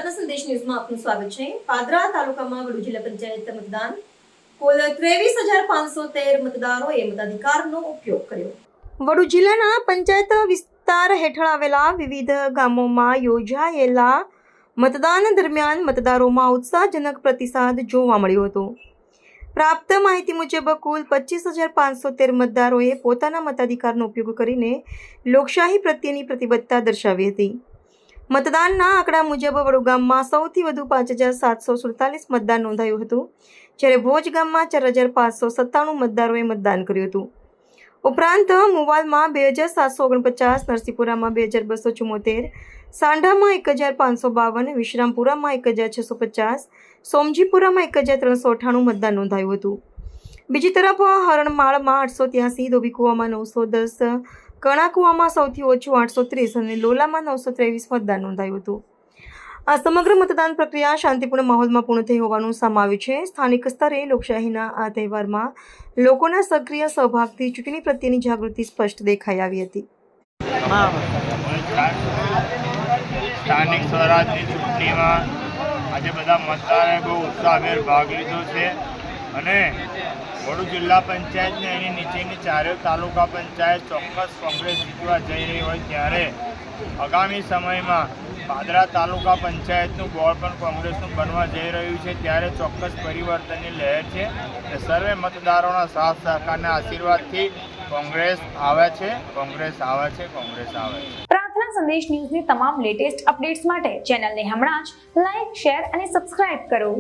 પાદરા સંદેશ ન્યૂઝમાં આપનું સ્વાગત છે। પાદરા તાલુકામાં વડુ જિલ્લા પંચાયત મતદાન કુલ 23,513 મતદારોએ મતાધિકારનો ઉપયોગ કર્યો। વડુ જિલ્લાના પંચાયત વિસ્તાર હેઠળ આવેલા વિવિધ ગામોમાં યોજાયેલા મતદાન દરમિયાન મતદારોમાં ઉત્સાહજનક પ્રતિસાદ જોવા મળ્યો હતો। પ્રાપ્ત માહિતી મુજબ કુલ 25,513 મતદારોએ પોતાના મતાધિકારનો ઉપયોગ કરીને લોકશાહી પ્રત્યેની પ્રતિબદ્ધતા દર્શાવી હતી। મતદાનના આંકડા મુજબ વડુ ગામમાં સૌથી વધુ 5,747 મતદાન નોંધાયું હતું, જ્યારે ભોજ ગામમાં 4,597 મતદારોએ મતદાન કર્યું હતું। ઉપરાંત મુવાલમાં 2,749, નરસિંહપુરામાં 2,274, સાંઢામાં 1,552, વિશ્રામપુરામાં 1,650, સોમજીપુરામાં 1,398 મતદાન નોંધાયું હતું। બીજી તરફ હરણમાળમાં 883, ધોબીકુવામાં 910, કણાકુવામાં સૌથી ઓછું 830 અને લોલામાં 923 મતદાન નોંધાયું હતું। આ સમગ્ર મતદાન પ્રક્રિયા શાંતિપૂર્ણ માહોલમાં પૂર્ણ થઈ હોવાનું સામે આવ્યું છે। સ્થાનિક સ્તરે લોકશાહીના આ તહેવારમાં લોકોના સક્રિય સહભાગથી ચૂંટણી પ્રત્યેની જાગૃતિ સ્પષ્ટ દેખાઈ આવી હતી। સ્થાનિક સ્વરાજની ચૂંટણીમાં આજે બધા મતદારોએ બહુ ઉત્સાહભેર ભાગ લીધો છે અને વડુ જિલ્લા પંચાયતને એની નીચેની ચારેય તાલુકા પંચાયત ચોક્કસ કોંગ્રેસ જીતવા જઈ રહી હોય ત્યારે આગામી સમયમાં પાદરા તાલુકા પંચાયતનું બોર્ડ પણ કોંગ્રેસનું બનવા જઈ રહ્યું છે ત્યારે ચોક્કસ પરિવર્તનની લહેર છે અને સર્વે મતદારોના સાથ સહકારના આશીર્વાદથી કોંગ્રેસ આવે છે। પ્રાર્થના સંદેશ ન્યૂઝની તમામ લેટેસ્ટ અપડેટ્સ માટે ચેનલને હમણાં જ લાઇક, શેર અને સબસ્ક્રાઇબ કરો।